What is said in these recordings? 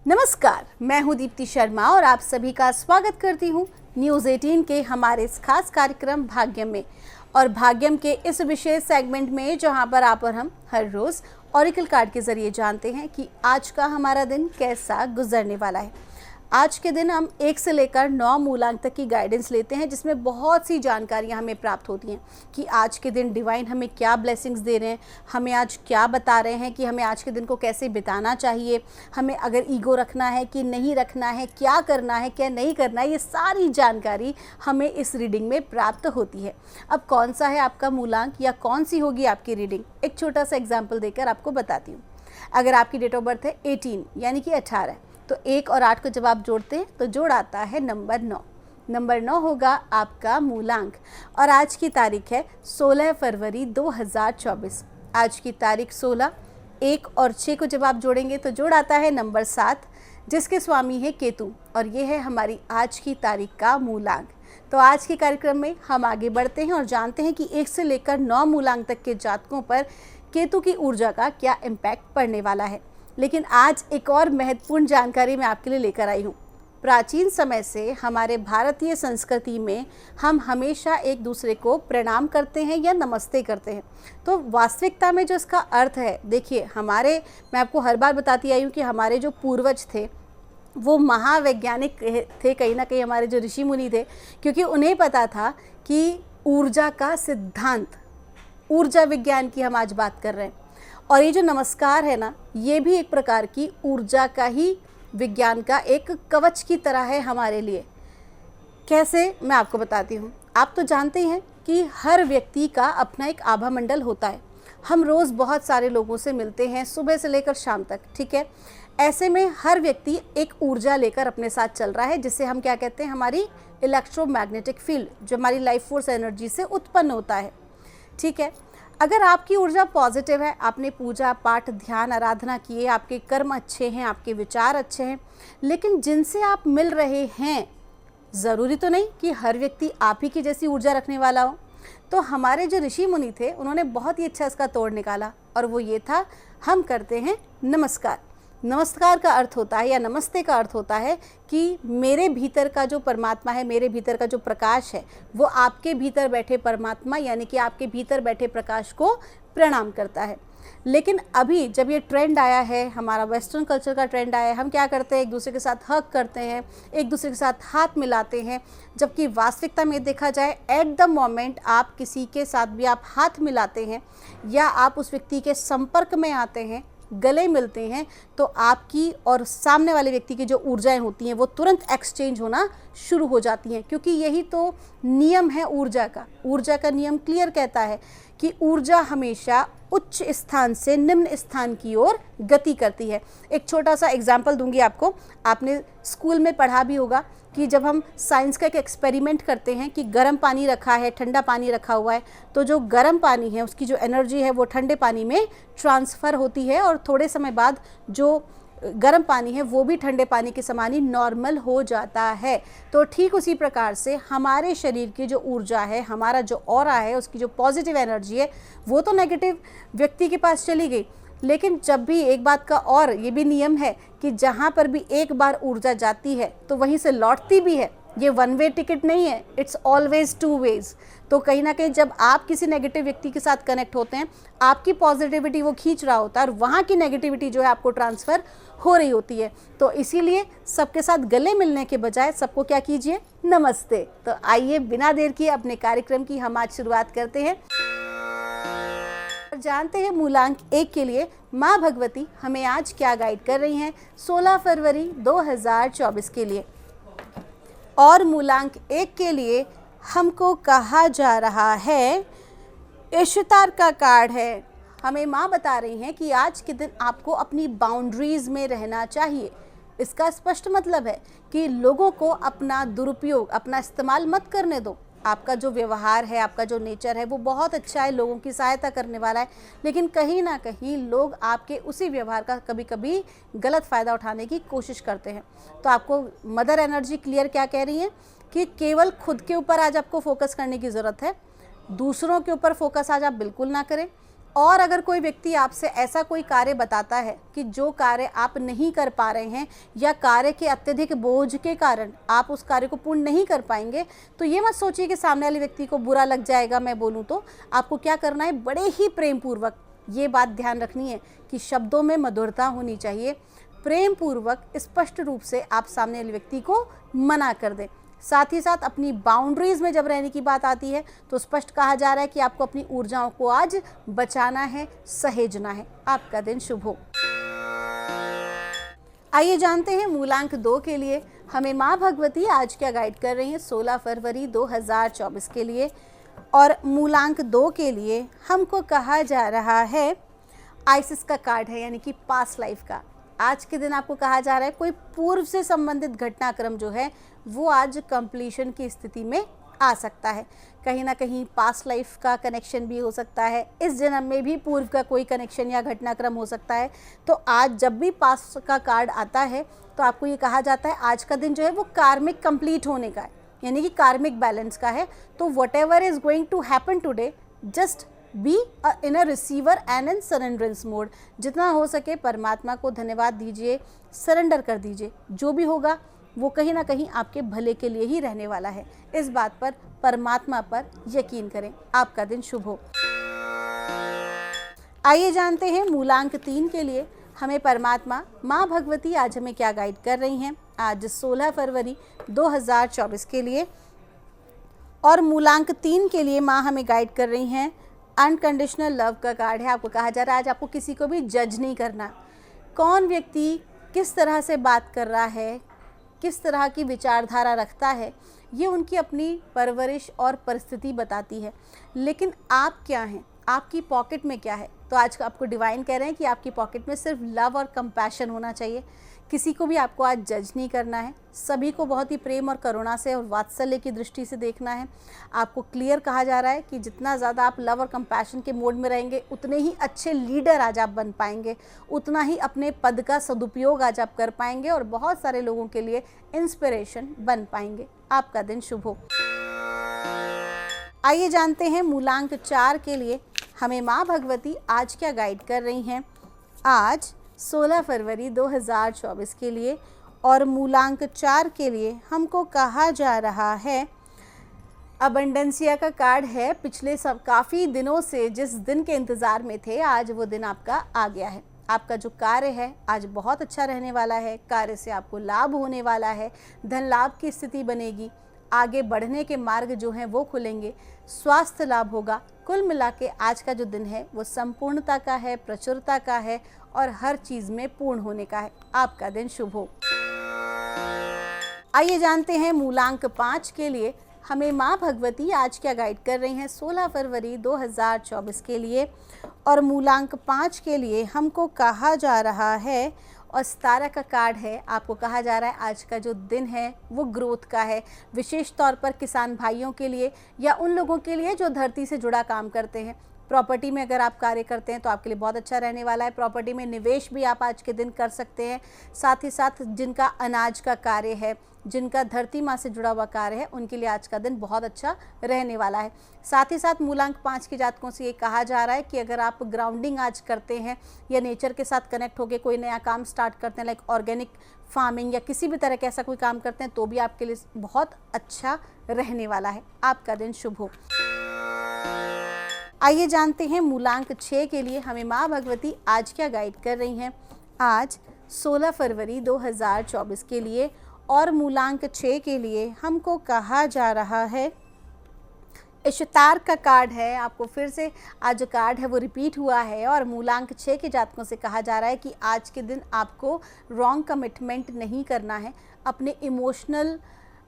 नमस्कार, मैं हूं दीप्ति शर्मा और आप सभी का स्वागत करती हूं न्यूज़ 18 के हमारे इस खास कार्यक्रम भाग्यम में। और भाग्यम के इस विशेष सेगमेंट में जहां पर आप और हम हर रोज़ ऑरिकल कार्ड के ज़रिए जानते हैं कि आज का हमारा दिन कैसा गुजरने वाला है। आज के दिन हम 1 से लेकर 9 मूलांक तक की गाइडेंस लेते हैं, जिसमें बहुत सी जानकारियां हमें प्राप्त होती हैं कि आज के दिन डिवाइन हमें क्या ब्लेसिंग्स दे रहे हैं, हमें आज क्या बता रहे हैं कि हमें आज के दिन को कैसे बिताना चाहिए, हमें अगर ईगो रखना है कि नहीं रखना है, क्या करना है क्या नहीं करना है, ये सारी जानकारी हमें इस रीडिंग में प्राप्त होती है। अब कौन सा है आपका मूलांक या कौन सी होगी आपकी रीडिंग, एक छोटा सा एग्जाम्पल देकर आपको बताती हूँ। अगर आपकी डेट ऑफ बर्थ है 18 यानी कि 18, तो 1 और 8 को जब आप जोड़ते हैं तो जोड़ आता है नंबर 9। नंबर 9 होगा आपका मूलांक। और आज की तारीख है 16 फरवरी 2024। आज की तारीख 16, 1 और 6 को जब आप जोड़ेंगे तो जोड़ आता है नंबर 7, जिसके स्वामी है केतु। और ये है हमारी आज की तारीख का मूलांक। तो आज के कार्यक्रम में हम आगे बढ़ते हैं और जानते हैं कि 1 से लेकर 9 मूलांक तक के जातकों पर केतु की ऊर्जा का क्या इम्पैक्ट पड़ने वाला है। लेकिन आज एक और महत्वपूर्ण जानकारी मैं आपके लिए लेकर आई हूँ। प्राचीन समय से हमारे भारतीय संस्कृति में हम हमेशा एक दूसरे को प्रणाम करते हैं या नमस्ते करते हैं। तो वास्तविकता में जो इसका अर्थ है, देखिए मैं आपको हर बार बताती आई हूँ कि हमारे जो पूर्वज थे वो महावैज्ञानिक थे, कहीं ना कहीं हमारे जो ऋषि मुनि थे, क्योंकि उन्हें पता था कि ऊर्जा का सिद्धांत, ऊर्जा विज्ञान की हम आज बात कर रहे हैं। और ये जो नमस्कार है ना, ये भी एक प्रकार की ऊर्जा का ही विज्ञान का एक कवच की तरह है हमारे लिए। कैसे, मैं आपको बताती हूँ। आप तो जानते हैं कि हर व्यक्ति का अपना एक आभा मंडल होता है। हम रोज़ बहुत सारे लोगों से मिलते हैं, सुबह से लेकर शाम तक, ठीक है। ऐसे में हर व्यक्ति एक ऊर्जा लेकर अपने साथ चल रहा है, जिसे हम क्या कहते हैं, हमारी इलेक्ट्रोमैग्नेटिक फील्ड, जो हमारी लाइफ फोर्स एनर्जी से उत्पन्न होता है, ठीक है। अगर आपकी ऊर्जा पॉजिटिव है, आपने पूजा पाठ ध्यान आराधना किए, आपके कर्म अच्छे हैं, आपके विचार अच्छे हैं, लेकिन जिनसे आप मिल रहे हैं, ज़रूरी तो नहीं कि हर व्यक्ति आप ही की जैसी ऊर्जा रखने वाला हो। तो हमारे जो ऋषि मुनि थे उन्होंने बहुत ही अच्छा इसका तोड़ निकाला, और वो ये था, हम करते हैं नमस्कार। नमस्कार का अर्थ होता है, या नमस्ते का अर्थ होता है कि मेरे भीतर का जो परमात्मा है, मेरे भीतर का जो प्रकाश है, वो आपके भीतर बैठे परमात्मा यानी कि आपके भीतर बैठे प्रकाश को प्रणाम करता है। लेकिन अभी जब ये ट्रेंड आया है, हमारा वेस्टर्न कल्चर का ट्रेंड आया है, हम क्या करते हैं, एक दूसरे के साथ हग करते हैं, एक दूसरे के साथ हाथ मिलाते हैं, जबकि वास्तविकता में देखा जाए, एट द मोमेंट आप किसी के साथ भी आप हाथ मिलाते हैं या आप उस व्यक्ति के संपर्क में आते हैं, गले मिलते हैं, तो आपकी और सामने वाले व्यक्ति की जो ऊर्जाएं होती हैं वो तुरंत एक्सचेंज होना शुरू हो जाती हैं, क्योंकि यही तो नियम है ऊर्जा का। ऊर्जा का नियम क्लियर कहता है कि ऊर्जा हमेशा उच्च स्थान से निम्न स्थान की ओर गति करती है। एक छोटा सा एग्जाम्पल दूंगी आपको। आपने स्कूल में पढ़ा भी होगा कि जब हम साइंस का एक एक्सपेरिमेंट करते हैं कि गर्म पानी रखा है, ठंडा पानी रखा हुआ है, तो जो गर्म पानी है उसकी जो एनर्जी है वो ठंडे पानी में ट्रांसफ़र होती है, और थोड़े समय बाद जो गर्म पानी है वो भी ठंडे पानी के समान ही नॉर्मल हो जाता है। तो ठीक उसी प्रकार से हमारे शरीर की जो ऊर्जा है, हमारा जो ऑरा है, उसकी जो पॉजिटिव एनर्जी है, वो तो नेगेटिव व्यक्ति के पास चली गई, लेकिन जब भी एक बात का और ये भी नियम है कि जहाँ पर भी एक बार ऊर्जा जाती है तो वहीं से लौटती भी है। ये वन वे टिकट नहीं है, इट्स ऑलवेज 2 वेज। तो कहीं ना कहीं जब आप किसी नेगेटिव व्यक्ति के साथ कनेक्ट होते हैं, आपकी पॉजिटिविटी वो खींच रहा होता है और वहाँ की नेगेटिविटी जो है आपको ट्रांसफ़र हो रही होती है। तो इसीलिए सबके साथ गले मिलने के बजाय सबको क्या कीजिए, नमस्ते। तो आइए बिना देर किए अपने कार्यक्रम की हम आज शुरुआत करते हैं। जानते हैं मूलांक 1 के लिए माँ भगवती हमें आज क्या गाइड कर रही हैं 16 फरवरी 2024 के लिए। और मूलांक 1 के लिए हमको कहा जा रहा है, इश्तार का कार्ड है। हमें माँ बता रही हैं कि आज के दिन आपको अपनी बाउंड्रीज़ में रहना चाहिए। इसका स्पष्ट मतलब है कि लोगों को अपना दुरुपयोग, अपना इस्तेमाल मत करने दो। आपका जो व्यवहार है, आपका जो नेचर है वो बहुत अच्छा है, लोगों की सहायता करने वाला है, लेकिन कहीं ना कहीं लोग आपके उसी व्यवहार का कभी कभी गलत फ़ायदा उठाने की कोशिश करते हैं। तो आपको मदर एनर्जी क्लियर क्या कह रही है कि केवल खुद के ऊपर आज आपको फोकस करने की ज़रूरत है, दूसरों के ऊपर फोकस आज आप बिल्कुल ना करें। और अगर कोई व्यक्ति आपसे ऐसा कोई कार्य बताता है कि जो कार्य आप नहीं कर पा रहे हैं या कार्य के अत्यधिक बोझ के कारण आप उस कार्य को पूर्ण नहीं कर पाएंगे, तो ये मत सोचिए कि सामने वाले व्यक्ति को बुरा लग जाएगा मैं बोलूँ तो। आपको क्या करना है, बड़े ही प्रेम पूर्वक ये बात ध्यान रखनी है कि शब्दों में मधुरता होनी चाहिए। प्रेम पूर्वक स्पष्ट रूप से आप सामने वाले व्यक्ति को मना कर दें। साथ ही साथ अपनी बाउंड्रीज में जब रहने की बात आती है तो स्पष्ट कहा जा रहा है कि आपको अपनी ऊर्जाओं को आज बचाना है, सहेजना है। आपका दिन शुभ हो। आइए जानते हैं मूलांक 2 के लिए हमें माँ भगवती आज क्या गाइड कर रही हैं 16 फरवरी 2024 के लिए। और मूलांक 2 के लिए हमको कहा जा रहा है आइसिस का कार्ड है, यानी कि पास्ट लाइफ का। आज के दिन आपको कहा जा रहा है कोई पूर्व से संबंधित घटनाक्रम जो है वो आज कंप्लीशन की स्थिति में आ सकता है। कहीं ना कहीं पास्ट लाइफ का कनेक्शन भी हो सकता है, इस जन्म में भी पूर्व का कोई कनेक्शन या घटनाक्रम हो सकता है। तो आज जब भी पास्ट का कार्ड आता है तो आपको ये कहा जाता है आज का दिन जो है वो कार्मिक कंप्लीट होने का है, यानी कि कार्मिक बैलेंस का है। तो whatever is going to happen today, just be in a receiver and in surrenderance mode. जितना हो सके परमात्मा को धन्यवाद दीजिए, सरेंडर कर दीजिए। जो भी होगा वो कहीं ना कहीं आपके भले के लिए ही रहने वाला है। इस बात पर, परमात्मा पर यकीन करें। आपका दिन शुभ हो। आइए जानते हैं मूलांक 3 के लिए हमें परमात्मा माँ भगवती आज हमें क्या गाइड कर रही हैं आज 16 फरवरी 2024 के लिए। और मूलांक 3 के लिए माँ हमें गाइड कर रही हैं अनकंडीशनल लव का कार्ड है। आपको कहा जा रहा है आज आपको किसी को भी जज नहीं करना। कौन व्यक्ति किस तरह से बात कर रहा है, किस तरह की विचारधारा रखता है, ये उनकी अपनी परवरिश और परिस्थिति बताती है। लेकिन आप क्या हैं, आपकी पॉकेट में क्या है? तो आज आपको डिवाइन कह रहे हैं कि आपकी पॉकेट में सिर्फ लव और कंपैशन होना चाहिए। किसी को भी आपको आज जज नहीं करना है। सभी को बहुत ही प्रेम और करुणा से और वात्सल्य की दृष्टि से देखना है। आपको क्लियर कहा जा रहा है कि जितना ज़्यादा आप लव और कंपैशन के मोड में रहेंगे उतने ही अच्छे लीडर आज आप बन पाएंगे, उतना ही अपने पद का सदुपयोग आज आप कर पाएंगे और बहुत सारे लोगों के लिए इंस्पिरेशन बन पाएंगे। आपका दिन शुभ हो। आइए जानते हैं मूलांक 4 के लिए हमें माँ भगवती आज क्या गाइड कर रही हैं आज 16 फरवरी 2024 के लिए। और मूलांक 4 के लिए हमको कहा जा रहा है अबंडेंसिया का कार्ड है। पिछले काफ़ी दिनों से जिस दिन के इंतज़ार में थे आज वो दिन आपका आ गया है। आपका जो कार्य है आज बहुत अच्छा रहने वाला है। कार्य से आपको लाभ होने वाला है, धन लाभ की स्थिति बनेगी, आगे बढ़ने के मार्ग जो हैं वो खुलेंगे, स्वास्थ्य लाभ होगा। कुल मिला के आज का जो दिन है वो संपूर्णता का है, प्रचुरता का है और हर चीज़ में पूर्ण होने का है। आपका दिन शुभ हो। आइए जानते हैं मूलांक 5 के लिए हमें माँ भगवती आज क्या गाइड कर रही हैं 16 फरवरी 2024 के लिए। और मूलांक 5 के लिए हमको कहा जा रहा है और 17 का कार्ड है। आपको कहा जा रहा है आज का जो दिन है वो ग्रोथ का है, विशेष तौर पर किसान भाइयों के लिए या उन लोगों के लिए जो धरती से जुड़ा काम करते हैं। प्रॉपर्टी में अगर आप कार्य करते हैं तो आपके लिए बहुत अच्छा रहने वाला है। प्रॉपर्टी में निवेश भी आप आज के दिन कर सकते हैं। साथ ही साथ जिनका अनाज का कार्य है, जिनका धरती माँ से जुड़ा हुआ कार्य है, उनके लिए आज का दिन बहुत अच्छा रहने वाला है। साथ ही साथ मूलांक 5 के जातकों से ये कहा जा रहा है कि अगर आप ग्राउंडिंग आज करते हैं या नेचर के साथ कनेक्ट होकर कोई नया काम स्टार्ट करते हैं, लाइक ऑर्गेनिक फार्मिंग या किसी भी तरह का ऐसा कोई काम करते हैं, तो भी आपके लिए बहुत अच्छा रहने वाला है। आपका दिन शुभ हो। आइए जानते हैं मूलांक 6 के लिए हमें माँ भगवती आज क्या गाइड कर रही हैं आज 16 फरवरी 2024 के लिए। और मूलांक 6 के लिए हमको कहा जा रहा है इश्तार का कार्ड है। आपको फिर से आज जो कार्ड है वो रिपीट हुआ है और मूलांक 6 के जातकों से कहा जा रहा है कि आज के दिन आपको रॉन्ग कमिटमेंट नहीं करना है। अपने इमोशनल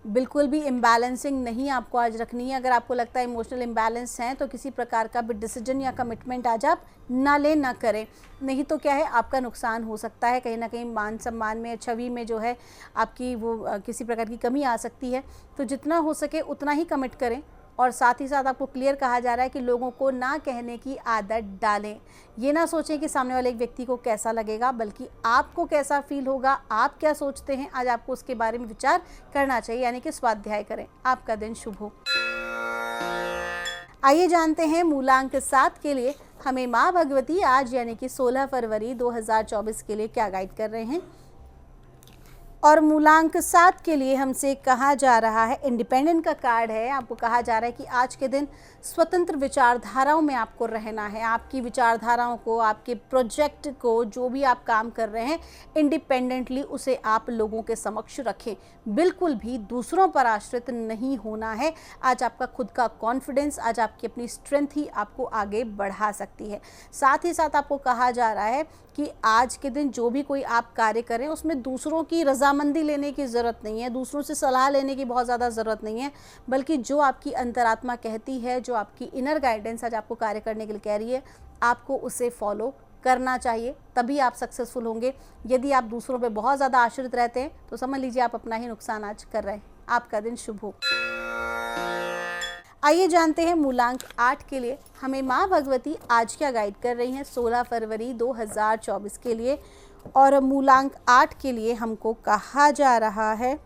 बिल्कुल भी इम्बैलेंसिंग नहीं आपको आज रखनी है। अगर आपको लगता है इमोशनल इम्बैलेंस हैं तो किसी प्रकार का भी डिसीजन या कमिटमेंट आज आप ना लें, ना करें, नहीं तो क्या है आपका नुकसान हो सकता है। कहीं ना कहीं मान सम्मान में, छवि में जो है आपकी वो किसी प्रकार की कमी आ सकती है। तो जितना हो सके उतना ही कमिट करें। और साथ ही साथ आपको क्लियर कहा जा रहा है कि लोगों को ना कहने की आदत डालें। ये ना सोचें कि सामने वाले एक व्यक्ति को कैसा लगेगा, बल्कि आपको कैसा फील होगा, आप क्या सोचते हैं, आज आपको उसके बारे में विचार करना चाहिए, यानी कि स्वाध्याय करें। आपका दिन शुभ हो। आइए जानते हैं मूलांक 7 के लिए हमें माँ भगवती आज यानी कि 16 फरवरी 2024 के लिए क्या गाइड कर रहे हैं। और मूलांक 7 के लिए हमसे कहा जा रहा है, इंडिपेंडेंट का कार्ड है, आपको कहा जा रहा है कि आज के दिन स्वतंत्र विचारधाराओं में आपको रहना है। आपकी विचारधाराओं को, आपके प्रोजेक्ट को, जो भी आप काम कर रहे हैं इंडिपेंडेंटली उसे आप लोगों के समक्ष रखें। बिल्कुल भी दूसरों पर आश्रित नहीं होना है। आज आपका खुद का कॉन्फिडेंस, आज आपकी अपनी स्ट्रेंथ ही आपको आगे बढ़ा सकती है। साथ ही साथ आपको कहा जा रहा है कि आज के दिन जो भी कोई आप कार्य करें उसमें दूसरों की रजामंदी लेने की ज़रूरत नहीं है, दूसरों से सलाह लेने की बहुत ज़्यादा ज़रूरत नहीं है, बल्कि जो आपकी अंतरात्मा कहती है, जो आपकी इनर गाइडेंस आज आपको कार्य करने के लिए कह रही है, आपको उसे फॉलो करना चाहिए, तभी आप सक्सेसफुल होंगे। यदि आप दूसरों पे बहुत ज़्यादा आश्रित रहते हैं तो समझ लीजिए आप अपना ही नुकसान आज कर रहे हैं। आपका दिन शुभ हो। आइए जानते हैं मूलांक 8 के लिए हमें माँ भगवती आज क्या गाइड कर रही हैं 16 फरवरी 2024 के लिए। और मूलांक 8 के लिए हमको कहा जा रहा है,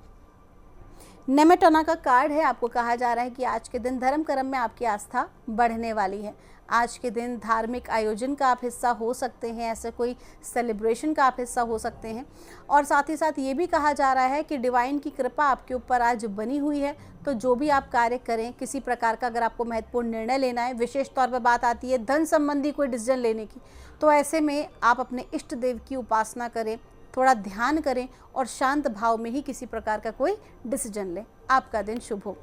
नेमेटोना का कार्ड है। आपको कहा जा रहा है कि आज के दिन धर्म कर्म में आपकी आस्था बढ़ने वाली है। आज के दिन धार्मिक आयोजन का आप हिस्सा हो सकते हैं, ऐसे कोई सेलिब्रेशन का आप हिस्सा हो सकते हैं। और साथ ही साथ ये भी कहा जा रहा है कि डिवाइन की कृपा आपके ऊपर आज बनी हुई है। तो जो भी आप कार्य करें, किसी प्रकार का अगर आपको महत्वपूर्ण निर्णय लेना है, विशेष तौर पर बात आती है धन संबंधी कोई डिसीजन लेने की, तो ऐसे में आप अपने इष्ट देव की उपासना करें, थोड़ा ध्यान करें और शांत भाव में ही किसी प्रकार का कोई डिसीजन लें। आपका दिन शुभ हो।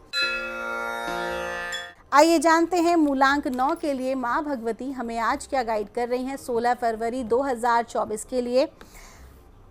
आइए जानते हैं मूलांक 9 के लिए माँ भगवती हमें आज क्या गाइड कर रही हैं 16 फरवरी 2024 के लिए।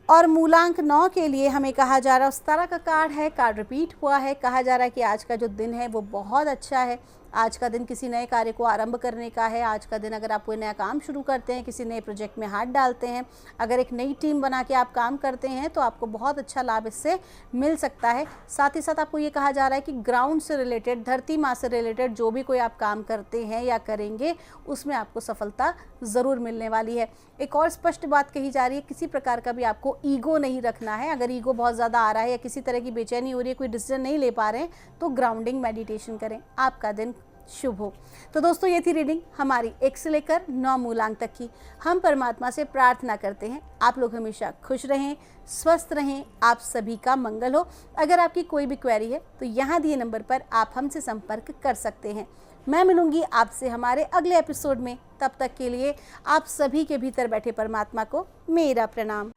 और मूलांक 9 के लिए हमें कहा जा रहा है, उस तरह का कार्ड है, कार्ड रिपीट हुआ है। कहा जा रहा है कि आज का जो दिन है वो बहुत अच्छा है। आज का दिन किसी नए कार्य को आरंभ करने का है। आज का दिन अगर आप कोई नया काम शुरू करते हैं, किसी नए प्रोजेक्ट में हाथ डालते हैं, अगर एक नई टीम बना के आप काम करते हैं तो आपको बहुत अच्छा लाभ इससे मिल सकता है। साथ ही साथ आपको ये कहा जा रहा है कि ग्राउंड से रिलेटेड, धरती माँ से रिलेटेड जो भी कोई आप काम करते हैं या करेंगे उसमें आपको सफलता ज़रूर मिलने वाली है। एक और स्पष्ट बात कही जा रही है, किसी प्रकार का भी आपको ईगो नहीं रखना है। अगर ईगो बहुत ज़्यादा आ रहा है या किसी तरह की बेचैनी हो रही है, कोई डिसीजन नहीं ले पा रहे हैं, तो ग्राउंडिंग मेडिटेशन करें। आपका दिन शुभ हो। तो दोस्तों ये थी रीडिंग हमारी 1 से लेकर 9 मूलांक तक की। हम परमात्मा से प्रार्थना करते हैं आप लोग हमेशा खुश रहें, स्वस्थ रहें, आप सभी का मंगल हो। अगर आपकी कोई भी क्वेरी है तो यहाँ दिए नंबर पर आप हमसे संपर्क कर सकते हैं। मैं मिलूंगी आपसे हमारे अगले एपिसोड में। तब तक के लिए आप सभी के भीतर बैठे परमात्मा को मेरा प्रणाम।